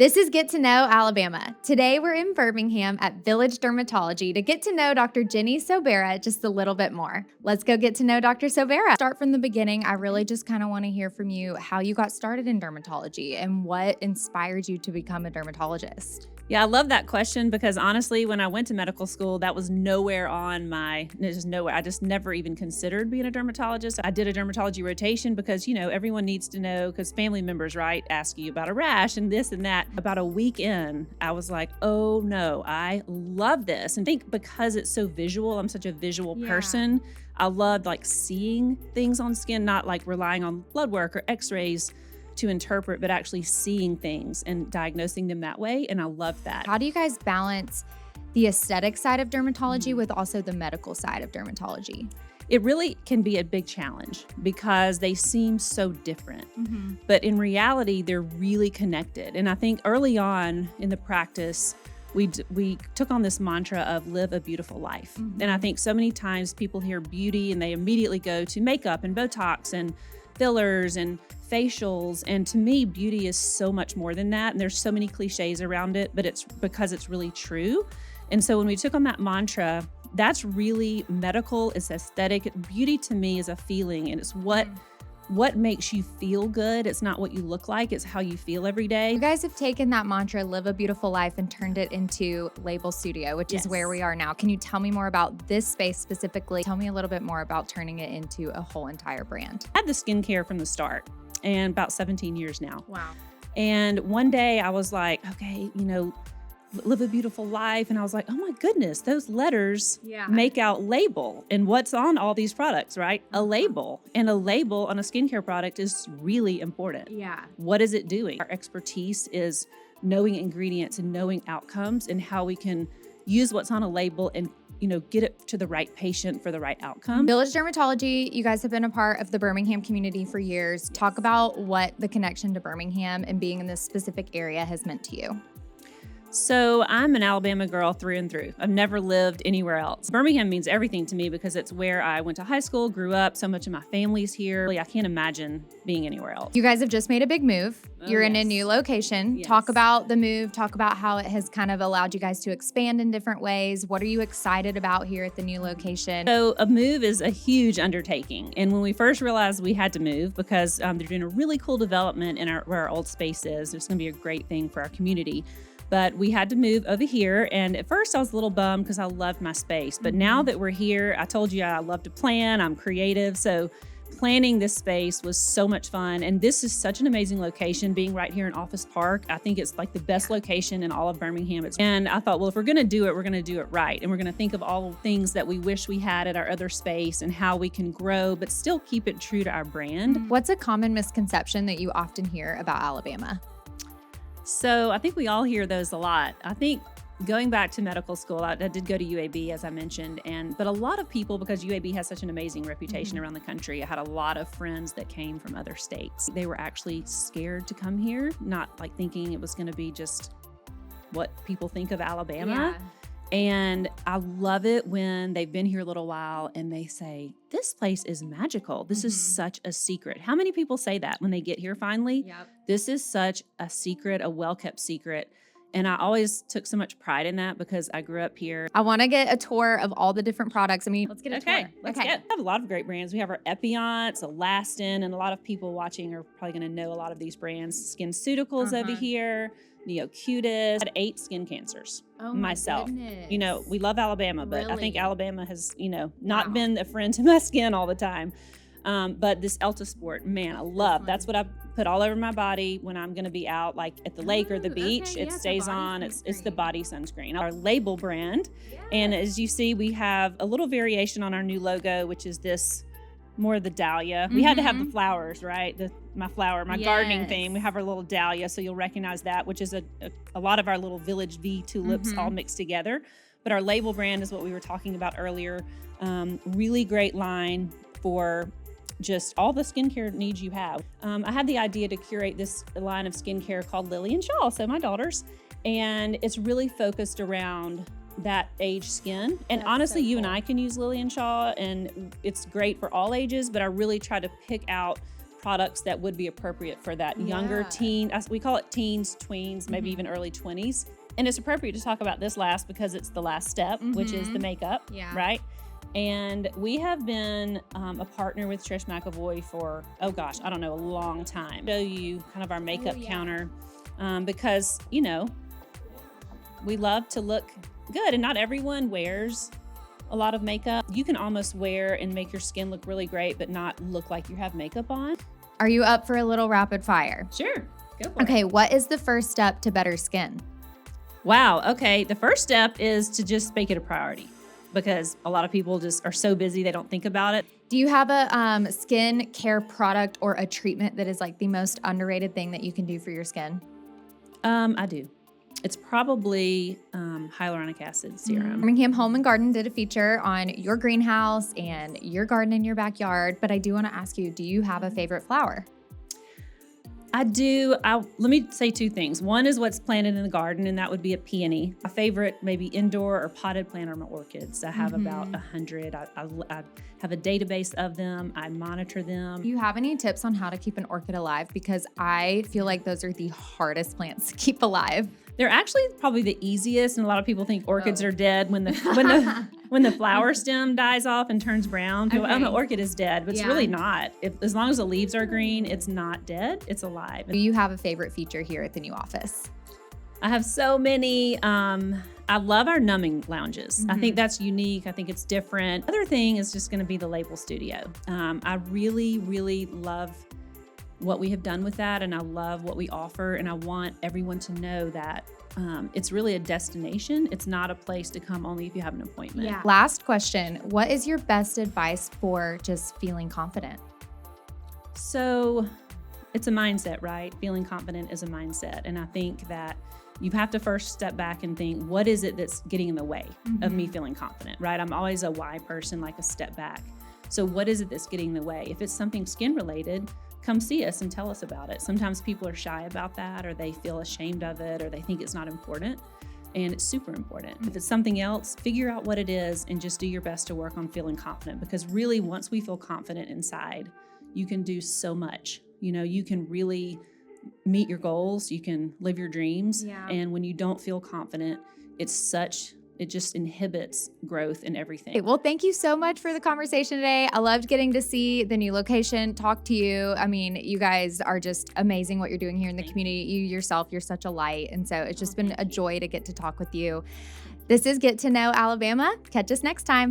This is Get to Know Alabama. Today we're in Birmingham at Village Dermatology to get to know Dr. Jenny Sobera just a little bit more. Let's go get to know Dr. Sobera. Start from the beginning. I really just kind of want to hear from you how you got started in dermatology and what inspired you to become a dermatologist. Yeah, I love that question because honestly, when I went to medical school, that was nowhere on there's nowhere. I just never even considered being a dermatologist. I did a dermatology rotation because, everyone needs to know because family members, right, ask you about a rash and this and that. About a week in, I was like, oh no, I love this. And I think because it's so visual, I'm such a visual person. I loved seeing things on skin, not relying on blood work or x-rays to interpret, but actually seeing things and diagnosing them that way. And I love that. How do you guys balance the aesthetic side of dermatology with also the medical side of dermatology? It really can be a big challenge because they seem so different, but in reality, they're really connected. And I think early on in the practice, we took on this mantra of live a beautiful life. And I think so many times people hear beauty and they immediately go to makeup and Botox and fillers and facials. And to me, beauty is so much more than that. And there's so many cliches around it, but it's because it's really true. And so when we took on that mantra, that's really medical, it's aesthetic. Beauty to me is a feeling, and it's what makes you feel good. It's not what you look like, it's how you feel every day. You guys have taken that mantra, live a beautiful life, and turned it into LABL Studio, which is where we are now. Can you tell me more about this space specifically? Tell me a little bit more about turning it into a whole entire brand. I had the skincare from the start, and about 17 years now. Wow. And one day I was like, okay, live a beautiful life. And I was like, oh my goodness, those letters make out label. And what's on all these products, right? A label. And a label on a skincare product is really important. Yeah. What is it doing? Our expertise is knowing ingredients and knowing outcomes and how we can use what's on a label and get it to the right patient for the right outcome. Village Dermatology, you guys have been a part of the Birmingham community for years. Talk about what the connection to Birmingham and being in this specific area has meant to you. So I'm an Alabama girl through and through. I've never lived anywhere else. Birmingham means everything to me because it's where I went to high school, grew up. So much of my family's here. I can't imagine being anywhere else. You guys have just made a big move. You're in a new location. Yes. Talk about the move. Talk about how it has kind of allowed you guys to expand in different ways. What are you excited about here at the new location? So a move is a huge undertaking. And when we first realized we had to move because they're doing a really cool development in where our old space is, it's going to be a great thing for our community. But we had to move over here. And at first I was a little bummed because I loved my space. But now that we're here, I told you I love to plan, I'm creative. So planning this space was so much fun. And this is such an amazing location, being right here in Office Park. I think it's the best location in all of Birmingham. And I thought, well, if we're gonna do it, we're gonna do it right. And we're gonna think of all the things that we wish we had at our other space and how we can grow, but still keep it true to our brand. What's a common misconception that you often hear about Alabama? So I think we all hear those a lot. I think going back to medical school, I did go to UAB, as I mentioned, but a lot of people, because UAB has such an amazing reputation around the country, I had a lot of friends that came from other states. They were actually scared to come here, not thinking it was going to be just what people think of Alabama. Yeah. And I love it when they've been here a little while and they say, this place is magical. This is such a secret. How many people say that when they get here finally? Yep. This is such a secret, a well-kept secret. And I always took so much pride in that because I grew up here. I want to get a tour of all the different products. Let's get a tour. Let's get. We have a lot of great brands. We have our Epionts, Elastin, and a lot of people watching are probably going to know a lot of these brands. SkinCeuticals over here, Neocutis. I had 8 skin cancers myself. Goodness. We love Alabama, but Really? I think Alabama has, not been a friend to my skin all the time. But this Elta Sport, man, I love. That's what I put all over my body when I'm going to be out, at the lake or the beach. It stays on. It's the body sunscreen. Our LABL brand. Yes. And as you see, we have a little variation on our new logo, which is this more of the dahlia. We had to have the flowers, right? My gardening theme. We have our little dahlia, so you'll recognize that, which is a lot of our little Village V tulips all mixed together. But our LABL brand is what we were talking about earlier. Really great line for just all the skincare needs you have. I had the idea to curate this line of skincare called Lily and Shaw, so my daughters, and it's really focused around that age skin. And honestly, you and I can use Lily and Shaw, and it's great for all ages, but I really try to pick out products that would be appropriate for that younger teen. We call it teens, tweens, maybe even early 20s. And it's appropriate to talk about this last because it's the last step, which is the makeup, right? And we have been a partner with Trish McAvoy for, oh gosh, I don't know, a long time. Show you kind of our makeup counter because, you know, we love to look good and not everyone wears a lot of makeup. You can almost wear and make your skin look really great, but not look like you have makeup on. Are you up for a little rapid fire? Sure, go for it. Okay, what is the first step to better skin? Wow, okay. The first step is to just make it a priority because a lot of people just are so busy they don't think about it. Do you have a skin care product or a treatment that is like the most underrated thing that you can do for your skin? I do. It's probably hyaluronic acid serum. Birmingham Home and Garden did a feature on your greenhouse and your garden in your backyard, but I do want to ask you, do you have a favorite flower? I do. Let me say two things. One is what's planted in the garden, and that would be a peony. My favorite, maybe indoor or potted plant, are my orchids. I have about 100. I have a database of them. I monitor them. Do you have any tips on how to keep an orchid alive? Because I feel like those are the hardest plants to keep alive. They're actually probably the easiest, and a lot of people think orchids are dead when the flower stem dies off and turns brown. People, oh, the orchid is dead, but it's really not. As long as the leaves are green, it's not dead. It's alive. Do you have a favorite feature here at the new office? I have so many. I love our numbing lounges. I think that's unique. I think it's different. Other thing is just going to be the LABL Studio. I really, really love what we have done with that, and I love what we offer, and I want everyone to know that it's really a destination. It's not a place to come only if you have an appointment. Yeah. Last question. What is your best advice for just feeling confident? So it's a mindset, right? Feeling confident is a mindset. And I think that you have to first step back and think, what is it that's getting in the way of me feeling confident, right? I'm always a why person, like a step back. So what is it that's getting in the way? If it's something skin related, come see us and tell us about it. Sometimes people are shy about that, or they feel ashamed of it, or they think it's not important. And it's super important. If it's something else, figure out what it is and just do your best to work on feeling confident, because really once we feel confident inside, you can do so much. You know, you can really meet your goals, you can live your dreams. And when you don't feel confident, it just inhibits growth in everything. Well, thank you so much for the conversation today. I loved getting to see the new location, talk to you. I mean, you guys are just amazing what you're doing here in the community. You yourself, you're such a light. And so it's just been a joy to get to talk with you. This is Get to Know Alabama. Catch us next time.